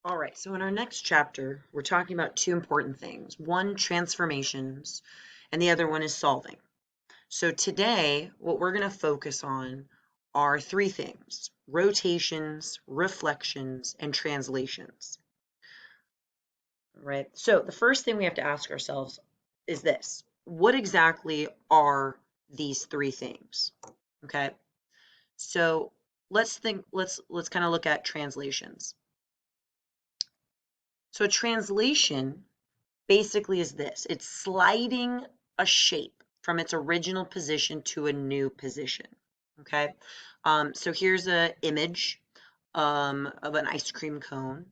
All right, so in our next chapter, we're talking about two important things. One, transformations, and the other one is solving. So today, what we're going to focus on are three things: rotations, reflections, and translations. All right, so the first thing we have to ask ourselves is this: what exactly are these three things? Okay, so let's kind of look at translations. So a translation basically is this: it's sliding a shape from its original position to a new position. Okay, so here's an image of an ice cream cone,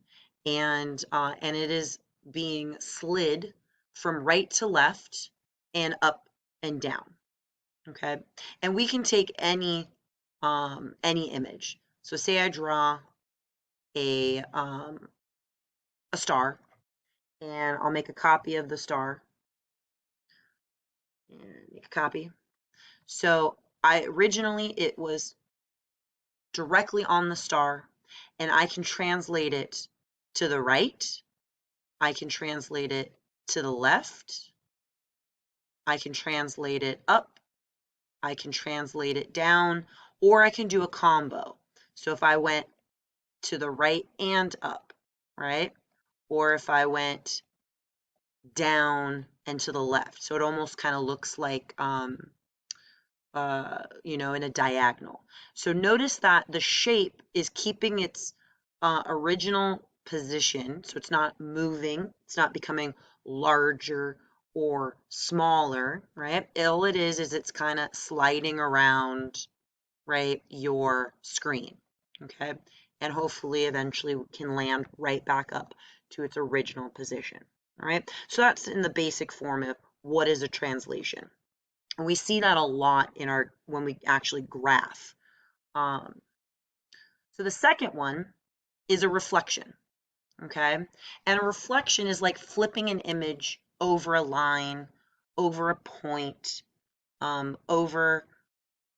and it is being slid from right to left and up and down. Okay, and we can take any image. So say I draw a star, and I'll make a copy of the star and make a copy. So I originally it was directly on the star, and I can translate it to the right. I can translate it to the left. I can translate it up. I can translate it down, or I can do a combo. So if I went to the right and up, right? Or if I went down and to the left. So it almost kind of looks like in a diagonal. So notice that the shape is keeping its original position, so it's not moving, it's not becoming larger or smaller, right? All it is it's kind of sliding around, right, your screen, okay? And hopefully eventually can land right back up to its original position, all right? So that's in the basic form of what is a translation. And we see that a lot in our when we actually graph. Um, so the second one is a reflection, okay? And a reflection is like flipping an image over a line, over a point, over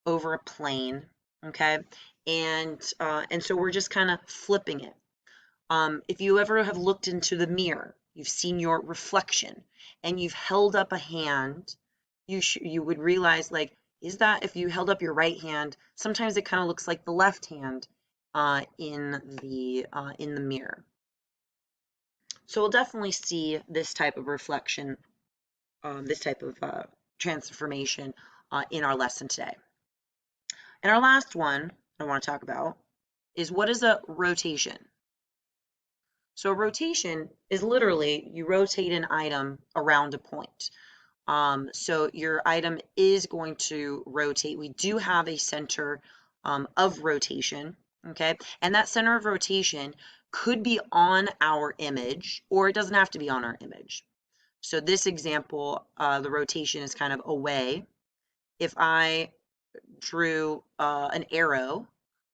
a plane, okay? And so we're just kind of flipping it. If you ever have looked into the mirror, you've seen your reflection, and you've held up a hand, you would realize, like, is that if you held up your right hand, sometimes it kind of looks like the left hand in the mirror. So we'll definitely see this type of reflection, this type of transformation in our lesson today. And our last one I want to talk about is, what is a rotation? So a rotation is literally you rotate an item around a point. So your item is going to rotate. We do have a center of rotation, okay? And that center of rotation could be on our image, or it doesn't have to be on our image. So this example, the rotation is kind of away. If I drew an arrow,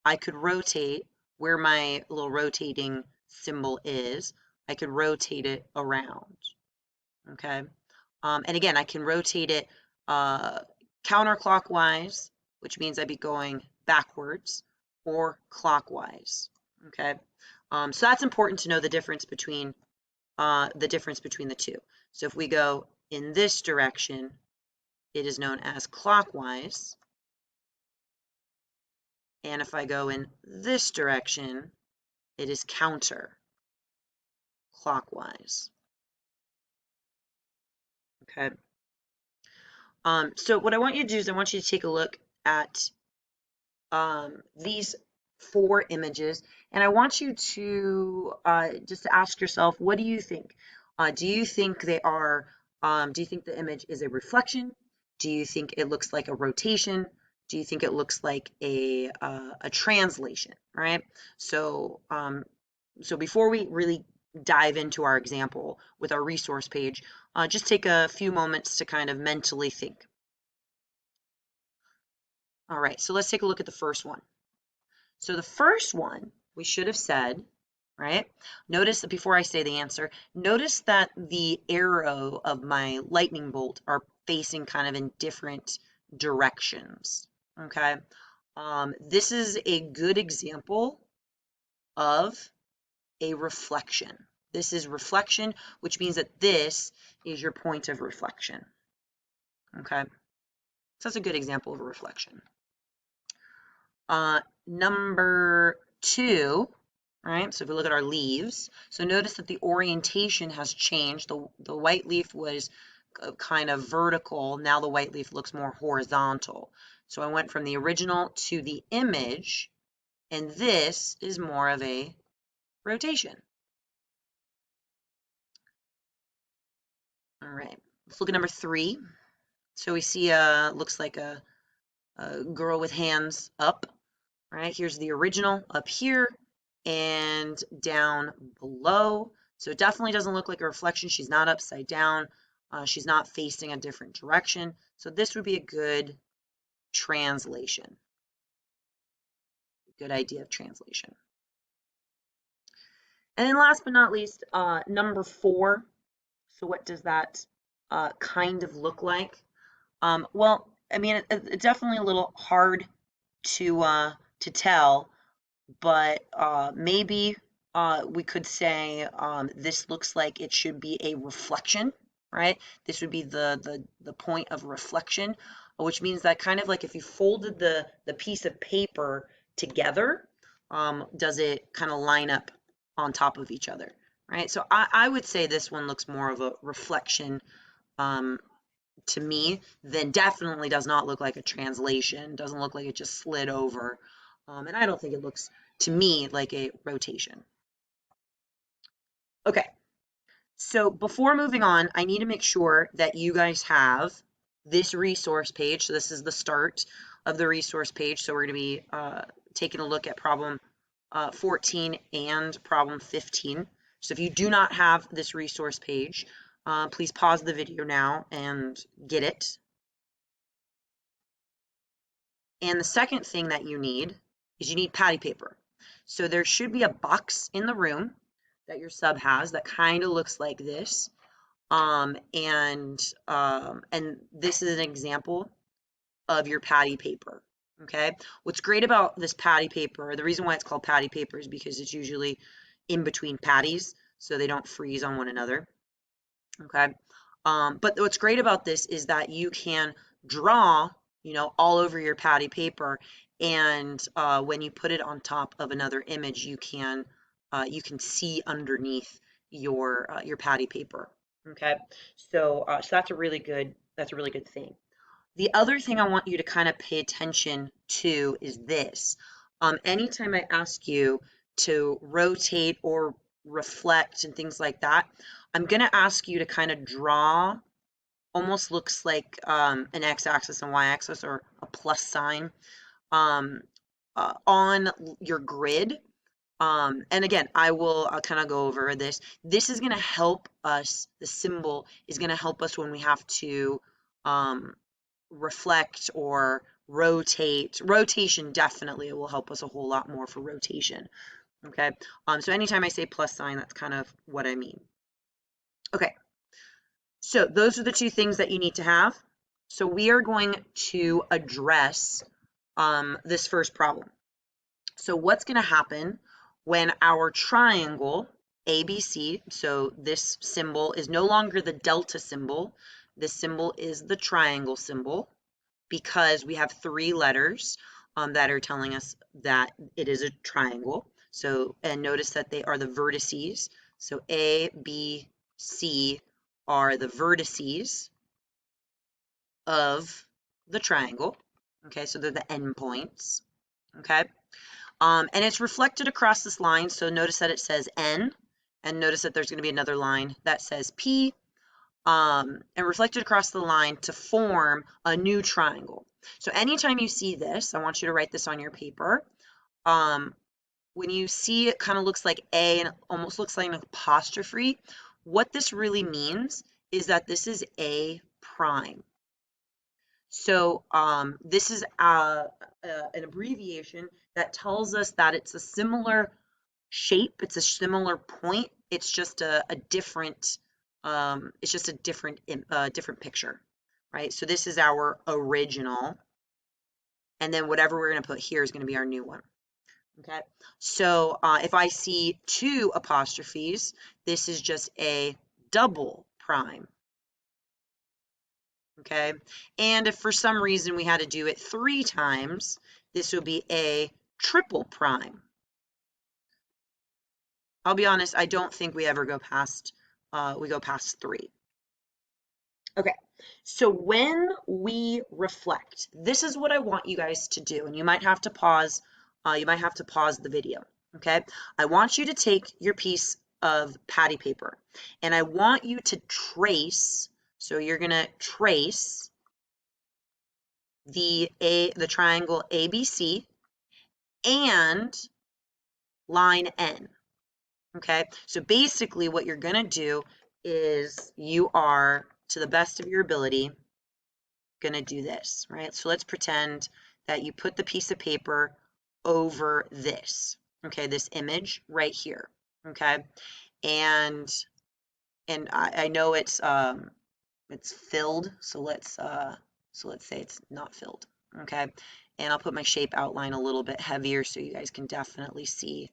I could rotate where my little rotating symbol is. I could rotate it around, okay? And again, I can rotate it counterclockwise, which means I'd be going backwards, or clockwise, okay? So that's important to know the difference between the two. So if we go in this direction, it is known as clockwise. And if I go in this direction, it is counterclockwise. Okay. So what I want you to do is I want you to take a look at these four images, and I want you to just ask yourself, what do you think? Do you think they are? Do you think the image is a reflection? Do you think it looks like a rotation? Do you think it looks like a translation? Right. So before we really dive into our example with our resource page, just take a few moments to kind of mentally think. All right, so let's take a look at the first one. So the first one we should have said, right? Notice that before I say the answer, notice that the arrow of my lightning bolt are facing kind of in different directions, okay? This is a good example of a reflection. This is reflection, which means that this is your point of reflection. Okay, so that's a good example of a reflection. Number 2, right? So if we look at our leaves, so notice that the orientation has changed. The white leaf was kind of vertical. Now the white leaf looks more horizontal. So I went from the original to the image, and this is more of a rotation. All right, let's look at number 3. So we see looks like a girl with hands up, right? Here's the original up here and down below. So it definitely doesn't look like a reflection. She's not upside down. She's not facing a different direction. So this would be a good translation. Good idea of translation. And then last but not least, number 4. So what does that kind of look like? Well, I mean, it's definitely a little hard to tell, but maybe we could say this looks like it should be a reflection, right? This would be the point of reflection, which means that kind of like if you folded the piece of paper together, does it kind of line up on top of each other, right? So I would say this one looks more of a reflection to me, then definitely does not look like a translation, doesn't look like it just slid over, and I don't think it looks to me like a rotation. Okay, so before moving on, I need to make sure that you guys have this resource page. So this is the start of the resource page. So we're going to be taking a look at problem 14 and problem 15. So if you do not have this resource page, please pause the video now and get it. And the second thing that you need is you need patty paper. So there should be a box in the room that your sub has that kind of looks like this. And this is an example of your patty paper. Okay. What's great about this patty paper, the reason why it's called patty paper is because it's usually in between patties, so they don't freeze on one another. Okay. But what's great about this is that you can draw, you know, all over your patty paper, and when you put it on top of another image, you can see underneath your patty paper. Okay, so that's a really good thing. The other thing I want you to kind of pay attention to is this. Anytime I ask you to rotate or reflect and things like that, I'm going to ask you to kind of draw, almost looks like an x-axis and y-axis or a plus sign on your grid. And again, I'll kind of go over this. This is going to help us, the symbol is going to help us when we have to reflect or rotate. Rotation definitely will help us a whole lot more for rotation. Okay, so anytime I say plus sign, that's kind of what I mean. Okay, so those are the two things that you need to have. So we are going to address this first problem. So what's going to happen when our triangle ABC, so this symbol is no longer the delta symbol, this symbol is the triangle symbol, because we have 3 letters that are telling us that it is a triangle. So, and notice that they are the vertices. So A, B, C are the vertices of the triangle. Okay, so they're the endpoints. Okay, and it's reflected across this line. So notice that it says N, and notice that there's going to be another line that says P, and reflected across the line to form a new triangle. So anytime you see this, I want you to write this on your paper. When you see it kind of looks like A and it almost looks like an apostrophe, what this really means is that this is A prime. So this is an abbreviation that tells us that it's a similar shape, it's a similar point, it's just a different different picture, right? So this is our original, and then whatever we're going to put here is going to be our new one. Okay, so if I see 2 apostrophes, this is just a double prime. Okay, and if for some reason we had to do it 3 times, this would be a triple prime. I'll be honest, I don't think we ever go past 3. Okay, so when we reflect, this is what I want you guys to do, and you might have to pause. You might have to pause the video. Okay, I want you to take your piece of patty paper, and I want you to trace. So you're gonna trace the triangle ABC and line N. Okay, so basically what you're gonna do is you are, to the best of your ability, gonna do this, right? So let's pretend that you put the piece of paper over this, okay, this image right here, okay, and I know it's filled, so let's say it's not filled, okay, and I'll put my shape outline a little bit heavier so you guys can definitely see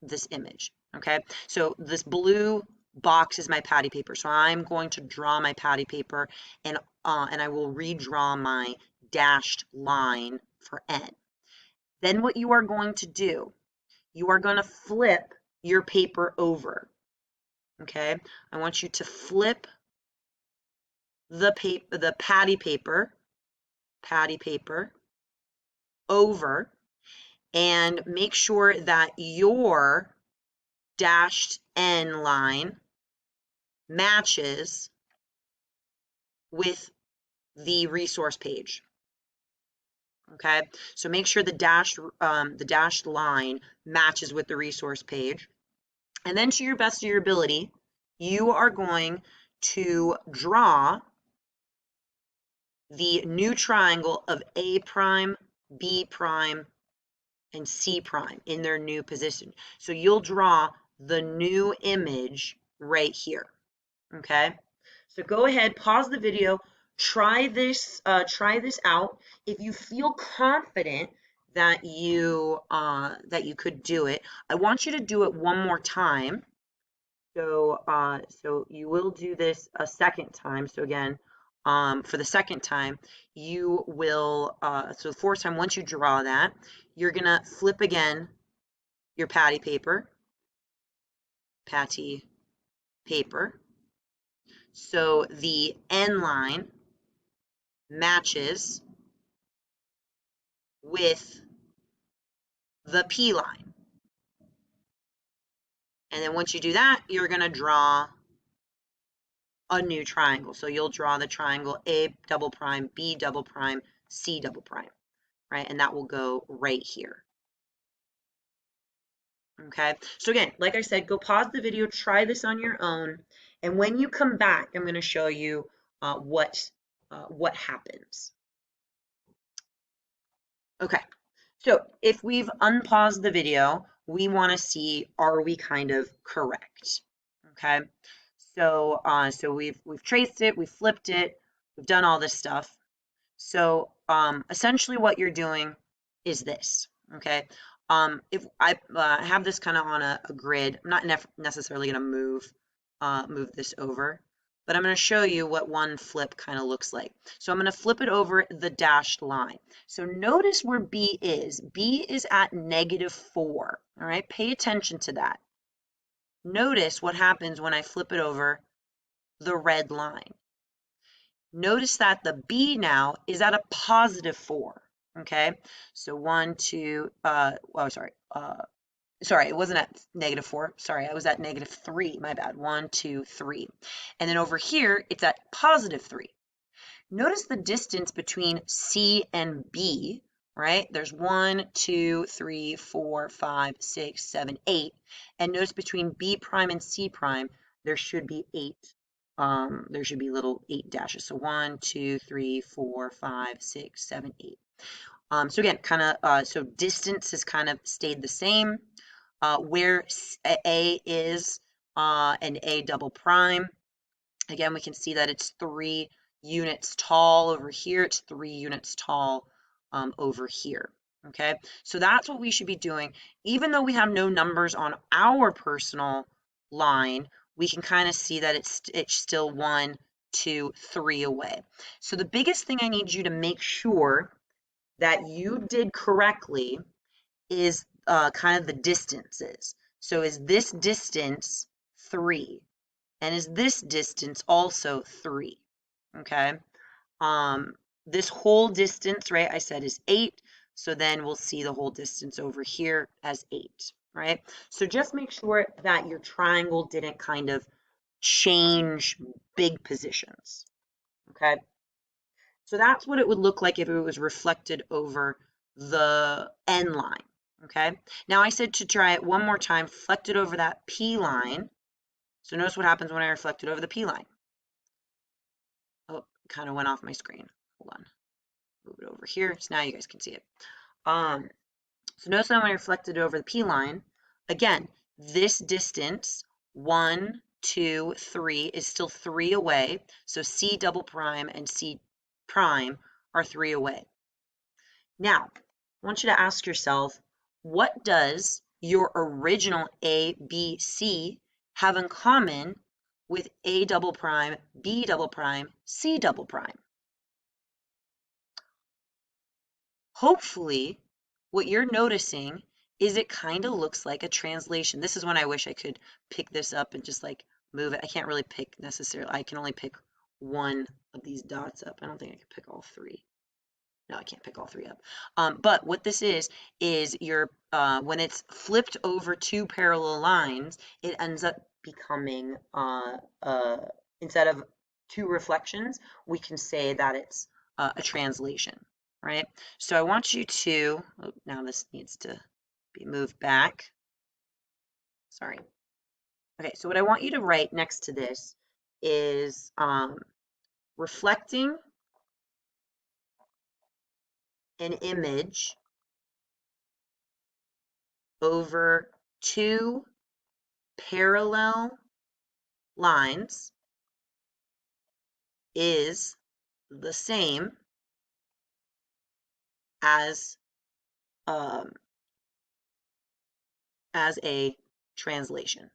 this image, okay? So this blue box is my patty paper. So I'm going to draw my patty paper and I will redraw my dashed line for N. Then what you are going to do, you are going to flip your paper over, okay? I want you to flip the patty paper over and make sure that your dashed N line matches with the resource page. Okay, so make sure the dashed line matches with the resource page. And then to your best of your ability, you are going to draw the new triangle of A prime, B prime, and C prime in their new position. So you'll draw the new image right here. Okay, so go ahead, pause the video, try this out. If you feel confident that you could do it, I want you to do it one more time. So so you will do this a second time. So again, for the second time, you will so the fourth time, once you draw that, you're gonna flip again your patty paper. So the N line matches with the P line. And then once you do that, you're going to draw a new triangle. So you'll draw the triangle A double prime, B double prime, C double prime, right? And that will go right here. Okay, so again, like I said, go pause the video, try this on your own, and when you come back, I'm going to show you what happens. Okay, so if we've unpaused the video, we want to see, are we kind of correct? Okay, so so we've traced it, we've flipped it, we've done all this stuff. So essentially what you're doing is this, okay? If I have this kind of on a grid, I'm not necessarily going to move this over, but I'm going to show you what one flip kind of looks like. So I'm going to flip it over the dashed line. So notice where B is. B is at -4, all right? Pay attention to that. Notice what happens when I flip it over the red line. Notice that the B now is at a +4, okay? So 1, 2, oh, sorry, it wasn't at -4. Sorry, I was at -3, my bad. 1, 2, 3. And then over here, it's at +3. Notice the distance between C and B, right? There's 1, 2, 3, 4, 5, 6, 7, 8. And notice between B prime and C prime, there should be 8. There should be little 8 dashes. So 1, 2, 3, 4, 5, 6, 7, 8. So again, kind of, so distance has kind of stayed the same. Where A is an A double prime, again, we can see that it's 3 units tall over here. It's 3 units tall over here. Okay, so that's what we should be doing. Even though we have no numbers on our personal line, we can kind of see that it's still 1, 2, 3 away. So the biggest thing I need you to make sure that you did correctly is kind of the distances. So is this distance 3? And is this distance also 3? Okay. This whole distance, right, I said is 8. So then we'll see the whole distance over here as 8, right? So just make sure that your triangle didn't kind of change big positions, okay? So that's what it would look like if it was reflected over the N line, okay? Now I said to try it one more time, reflect it over that P line. So notice what happens when I reflect it over the P line. Oh, it kind of went off my screen. Hold on. Move it over here. So now you guys can see it. So notice that when I reflected it over the P line, again, this distance, 1, 2, 3, is still 3 away. So C double prime and C prime are 3 away. Now, I want you to ask yourself, what does your original A, B, C have in common with A double prime, B double prime, C double prime? Hopefully, what you're noticing is it kind of looks like a translation. This is when I wish I could pick this up and just like move it. I can't really pick necessarily. I can only pick one of these dots up. I don't think I can pick all 3. No, I can't pick all 3 up. But what this is your when it's flipped over 2 parallel lines, it ends up becoming instead of 2 reflections, we can say that it's a translation, right? So I want you to, oh, now this needs to be moved back. Sorry. Okay, so what I want you to write next to this is reflecting an image over 2 parallel lines is the same as a translation.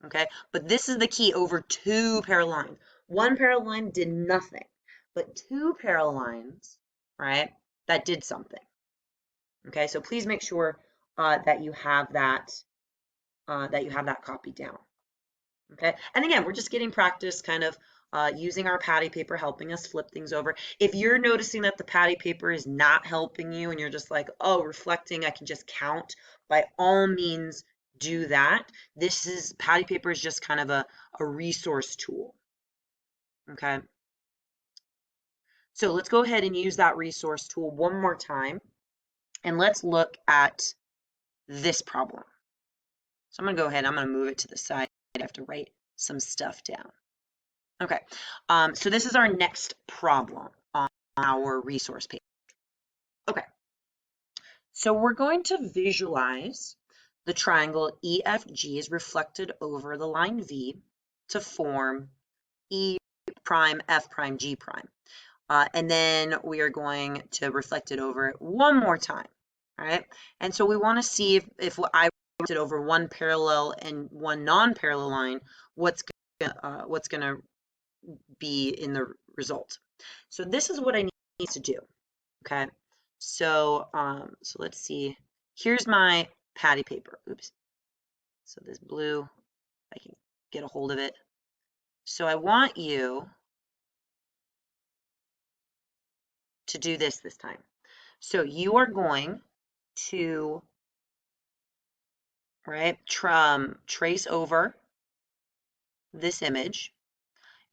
Okay, but this is the key, over 2 parallel lines. 1 parallel line did nothing, but 2 parallel lines, right, that did something. Okay, so please make sure that you have that copied down. Okay, and again, we're just getting practice kind of using our patty paper, helping us flip things over. If you're noticing that the patty paper is not helping you and you're just like, oh, reflecting, I can just count, by all means do that. Patty paper is just kind of a resource tool. Okay, so let's go ahead and use that resource tool one more time, and let's look at this problem. So I'm going to go ahead, I'm going to move it to the side. I have to write some stuff down. Okay, so this is our next problem on our resource page. Okay, so we're going to visualize the triangle EFG is reflected over the line V to form E prime, F prime, G prime. And then we are going to reflect it over it one more time, all right? And so we want to see if I reflected over one parallel and one non-parallel line, what's going to be in the result. So this is what I need to do, okay? So, so let's see. Here's my patty paper. Oops. So this blue, I can get a hold of it. So I want you to do this time. So you are going to, right, trace over this image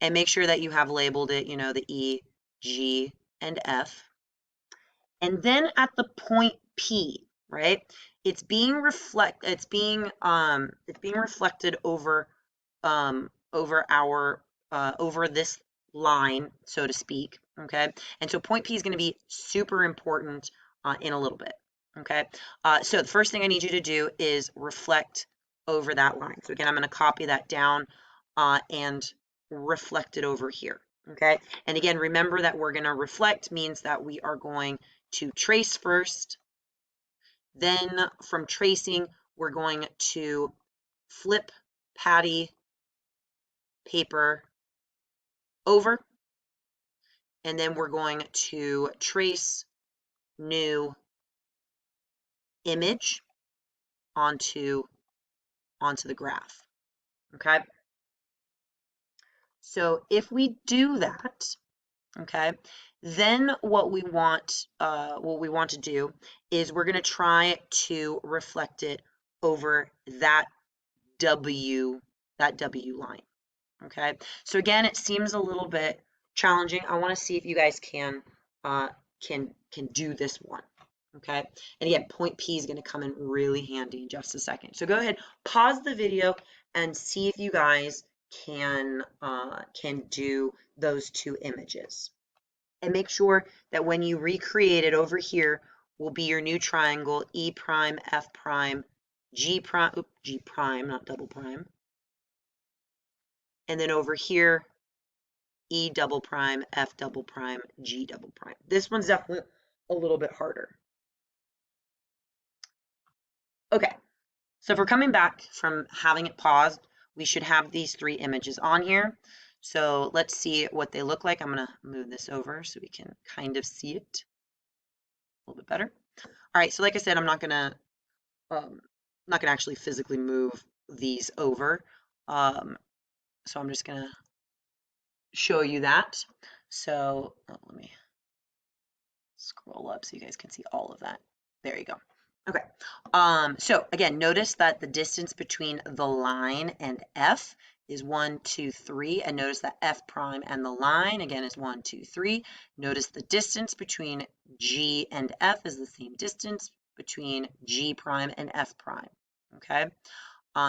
and make sure that you have labeled it, you know, the E, G, and F. And then at the point P, right, it's being reflected over over this line, so to speak. Okay, and so point P is going to be super important in a little bit. Okay, so the first thing I need you to do is reflect over that line. So again, I'm going to copy that down and reflect it over here. Okay, and again, remember that we're going to reflect means that we are going to trace first. Then from tracing, we're going to flip patty paper over, and then we're going to trace new image onto the graph. Okay, so if we do that, okay, then what we want to do is we're going to try to reflect it over that W line. Okay, so again, it seems a little bit challenging. I want to see if you guys can do this one. Okay, and again, point P is going to come in really handy in just a second. So go ahead, pause the video, and see if you guys can do those two images. And make sure that when you recreate it, over here will be your new triangle, E prime, F prime, G prime, G prime, not double prime. And then over here, E double prime, F double prime, G double prime. This one's definitely a little bit harder. Okay, so if we're coming back from having it paused, we should have these three images on here. So let's see what they look like. I'm going to move this over so we can kind of see it a little bit better. All right, so like I said, I'm not gonna actually physically move these over. So I'm just gonna show you that. So let me scroll up so you guys can see all of that. There you go. Okay. So again, notice that the distance between the line and F is 1, 2, 3, and notice that F prime and the line again is 1, 2, 3. Notice the distance between G and F is the same distance between G prime and F prime. Okay.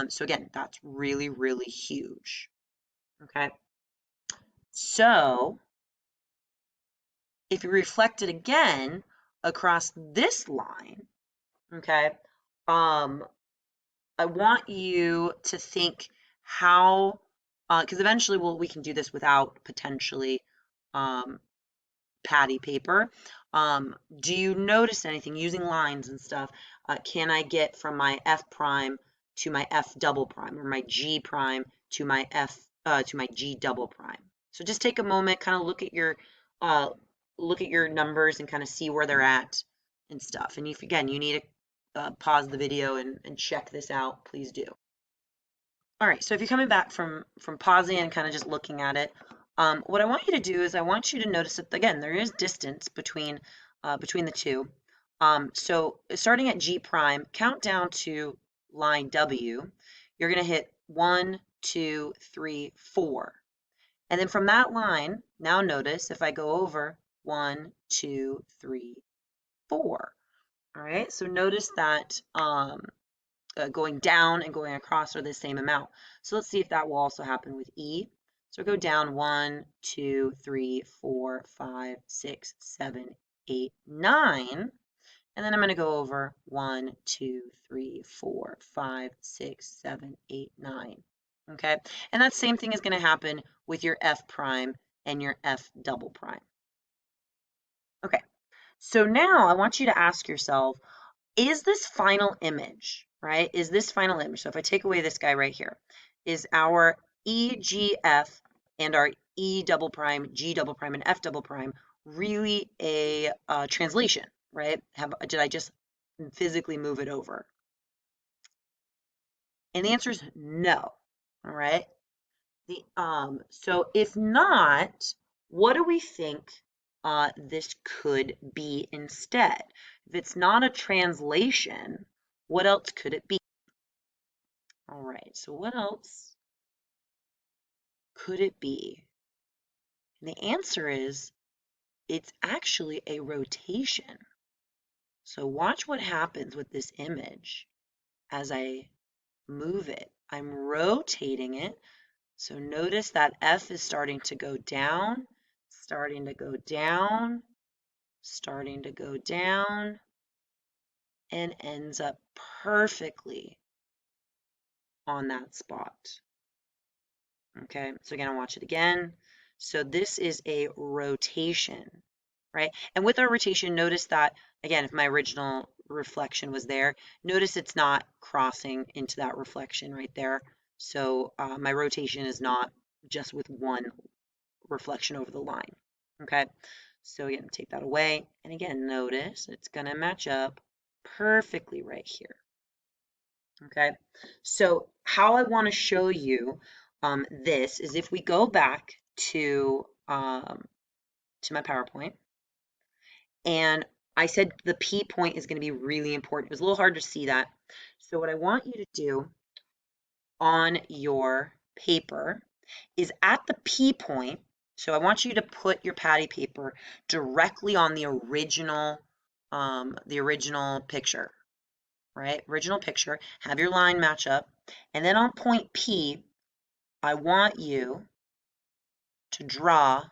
So again, that's really, really huge. Okay. So if you reflect it again across this line, okay, I want you to think how, because eventually we can do this without potentially patty paper. Do you notice anything using lines and stuff? Can I get from my F prime to my F double prime, or my G prime to my G double prime? So just take a moment, kind of look at your numbers and kind of see where they're at and stuff. And if again you need to pause the video and check this out, please do. All right, so if you're coming back from pausing and kind of just looking at it, what I want you to do is I want you to notice that again there is distance between the two. So starting at G prime, count down to line W. You're going to hit 1, 2, 3, 4, and then from that line, now notice if I go over 1, 2, 3, 4. All right, so notice that going down and going across are the same amount. So let's see if that will also happen with E. So go down 1, 2, 3, 4, 5, 6, 7, 8, 9. And then I'm going to go over 1, 2, 3, 4, 5, 6, 7, 8, 9. Okay, and that same thing is going to happen with your F prime and your F double prime. Okay, so now I want you to ask yourself, is this final image, right? Is this final image, so if I take away this guy right here, is our EGF and our E double prime, G double prime, and F double prime really a translation, right? Did I just physically move it over? And the answer is no, all right? So if not, what do we think this could be instead? If it's not a translation, what else could it be? All right, so what else could it be? And the answer is it's actually a rotation. So watch what happens with this image as I move it. I'm rotating it. So notice that F is starting to go down, starting to go down, starting to go down, and ends up perfectly on that spot. Okay, so again, I'll watch it again. So this is a rotation. right? And with our rotation, notice that, again, if my original reflection was there, notice it's not crossing into that reflection right there. So my rotation is not just with one reflection over the line, okay? So again, take that away. And again, notice it's gonna match up perfectly right here, okay? So how I wanna show you this is if we go back to my PowerPoint, and I said the P point is going to be really important. It was a little hard to see that. So what I want you to do on your paper is at the P point, so I want you to put your patty paper directly on the original picture, right? Original picture, have your line match up, and then on point P, I want you to draw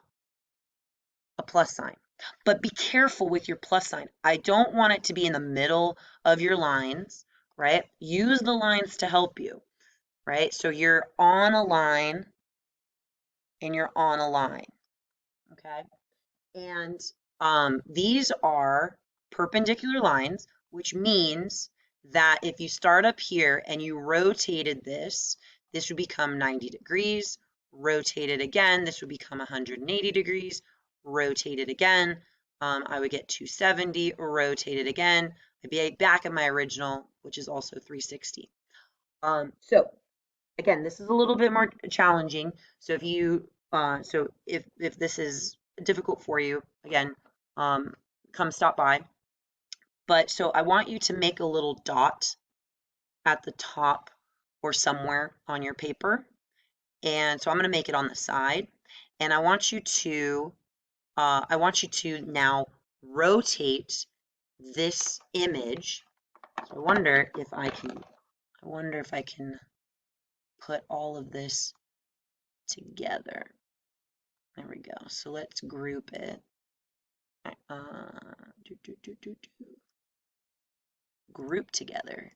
a plus sign. But be careful with your plus sign. I don't want it to be in the middle of your lines, right? Use the lines to help you, right? So you're on a line and you're on a line, okay? And these are perpendicular lines, which means that if you start up here and you rotated this, this would become 90 degrees. Rotated again, this would become 180 degrees. Rotated again, I would get 270. Rotated again, I'd be back at my original, which is also 360. So again, this is a little bit more challenging. So if this is difficult for you, again, come stop by. But so I want you to make a little dot at the top or somewhere on your paper. And so I'm going to make it on the side. And I want you to now rotate this image. So I wonder if I can put all of this together. There we go. So let's group it. Group together.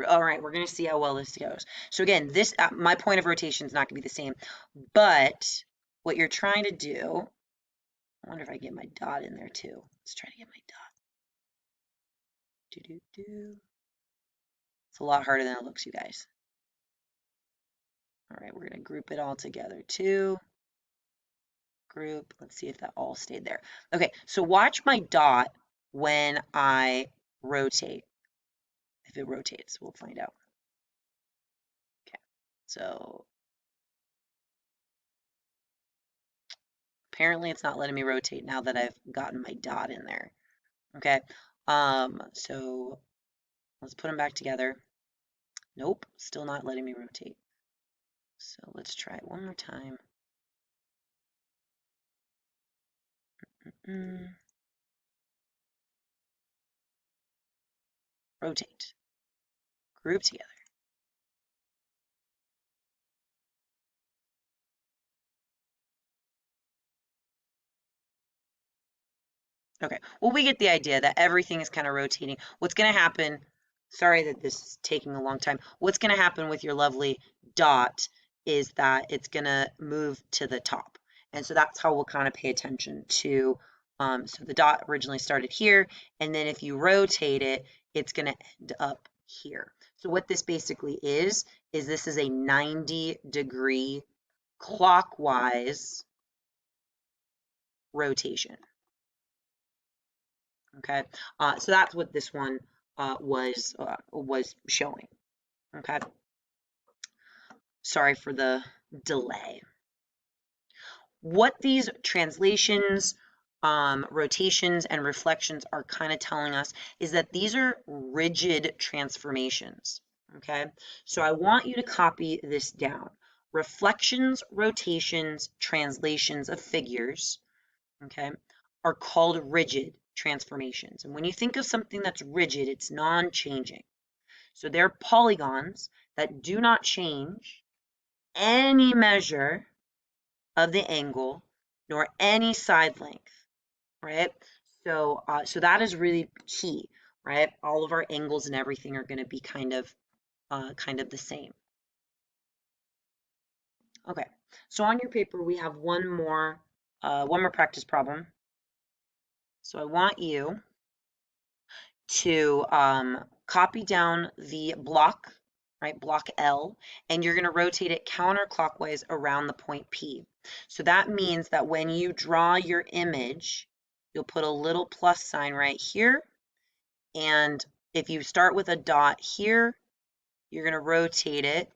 All right, we're going to see how well this goes. So again, my point of rotation is not going to be the same, but what you're trying to do, I wonder if I get my dot in there too. Let's try to get my dot. It's a lot harder than it looks, you guys. All right, we're going to group it all together too. Group. Let's see if that all stayed there. Okay, so watch my dot when I rotate. If it rotates, we'll find out. Okay, so apparently it's not letting me rotate now that I've gotten my dot in there. Okay, so let's put them back together. Nope, still not letting me rotate. So let's try it one more time. Rotate. Group together. Okay, well, we get the idea that everything is kind of rotating. What's going to happen, sorry that this is taking a long time, what's going to happen with your lovely dot is that it's going to move to the top. And so that's how we'll kind of pay attention to, so the dot originally started here, and then if you rotate it, it's going to end up here. So what this basically is this is a 90-degree clockwise rotation. Okay, so that's what this one was showing. Okay, sorry for the delay. What these translations, rotations, and reflections are kind of telling us is that these are rigid transformations. Okay, so I want you to copy this down. Reflections, rotations, translations of figures, okay, are called rigid transformations. And when you think of something that's rigid, it's non-changing. So they're polygons that do not change any measure of the angle nor any side length, right? So, so that is really key, right? All of our angles and everything are going to be kind of the same. Okay, so on your paper we have one more practice problem. So I want you to copy down the block, right, block L, and you're going to rotate it counterclockwise around the point P. So that means that when you draw your image, you'll put a little plus sign right here, and if you start with a dot here, you're going to rotate it,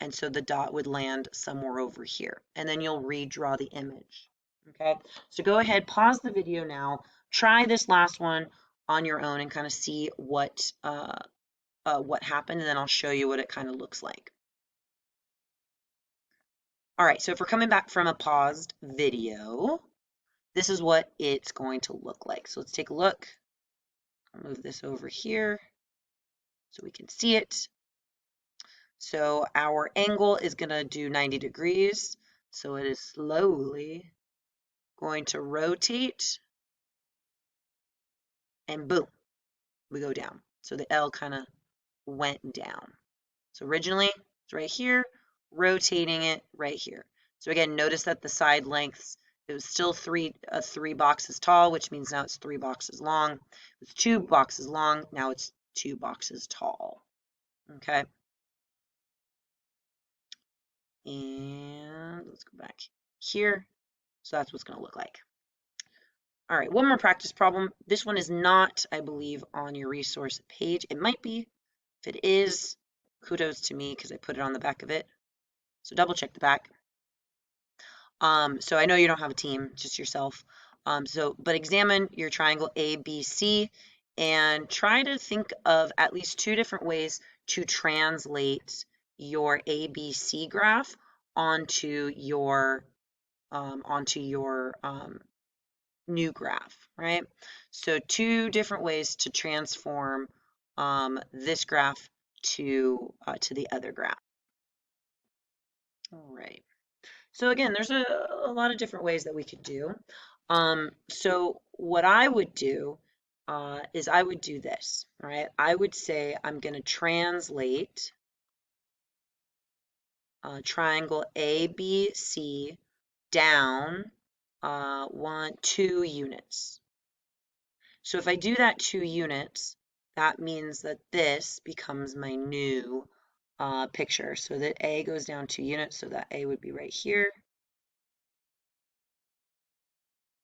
and so the dot would land somewhere over here, and then you'll redraw the image. Okay, so go ahead, pause the video now, try this last one on your own and kind of see what happened, and then I'll show you what it kind of looks like. All right, so if we're coming back from a paused video, this is what it's going to look like. So let's take a look. I'll move this over here so we can see it. So our angle is going to do 90 degrees. So it is slowly going to rotate, and boom, we go down. So the L kind of went down. So originally it's right here, rotating it right here. So again, notice that the side lengths, it was still three boxes tall, which means now it's 3 boxes long. It was 2 boxes long, now it's 2 boxes tall. Okay. And let's go back here. So that's what's going to look like. All right, one more practice problem. This one is not, I believe, on your resource page. It might be. If it is, kudos to me because I put it on the back of it. So double check the back. So I know you don't have a team, just yourself. But examine your triangle ABC and try to think of at least 2 different ways to translate your ABC graph onto your new graph, right? So 2 different ways to transform this graph to the other graph. All right. So again, there's a lot of different ways that we could do. So what I would do is I would do this, all right? I would say I'm going to translate triangle ABC down 2 units. So if I do that 2 units, that means that this becomes my new picture. So that A goes down 2 units, so that A would be right here.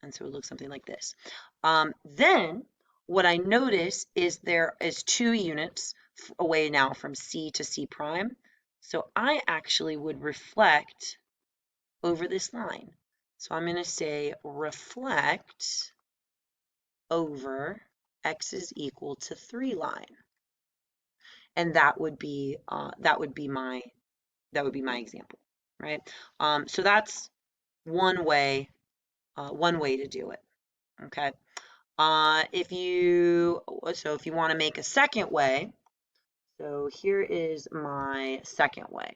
And so it looks something like this. Then what I notice is there is 2 units away now from C to C prime. So I actually would reflect over this line. So I'm going to say reflect over x is equal to 3 line. And that would be my example, right? So that's one way to do it. Okay. If you want to make a second way, so here is my second way.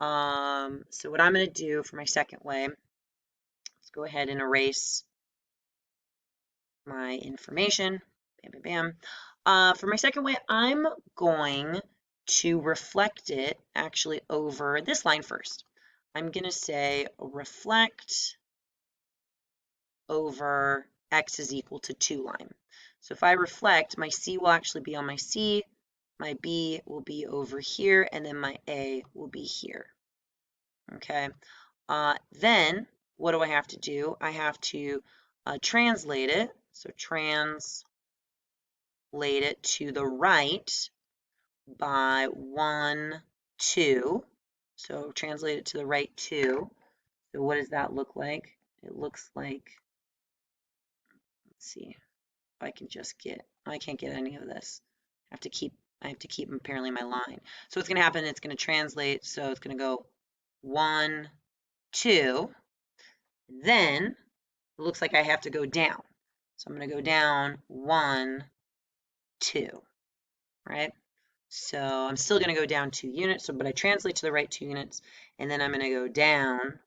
So what I'm going to do for my second way, let's go ahead and erase my information. Bam, bam, bam. For my second way, I'm going to reflect it actually over this line first. I'm going to say reflect over x is equal to 2 line. So if I reflect, my C will actually be on my C, my B will be over here, and then my A will be here. Okay. Then what do I have to do? I have to translate it. So translate it to the right by 1, 2. So translate it to the right 2. So what does that look like? It looks like, let's see if I can just get, I can't get any of this. I have to keep apparently my line. So what's going to happen, it's going to translate, so it's going to go 1, 2. Then it looks like I have to go down. So I'm going to go down 1, 2, right? So I'm still going to go down 2 units, but I translate to the right 2 units, and then I'm going to go down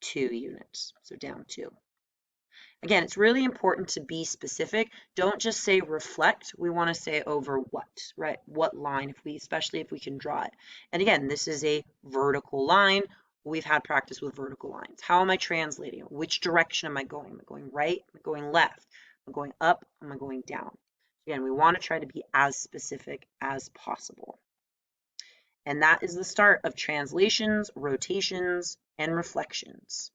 2 units, so down 2. Again, it's really important to be specific. Don't just say reflect. We want to say over what, right? What line, especially if we can draw it. And again, this is a vertical line. We've had practice with vertical lines. How am I translating? Which direction am I going? Am I going right? Am I going left? Am I going up? Am I going down? Again, we want to try to be as specific as possible. And that is the start of translations, rotations, and reflections.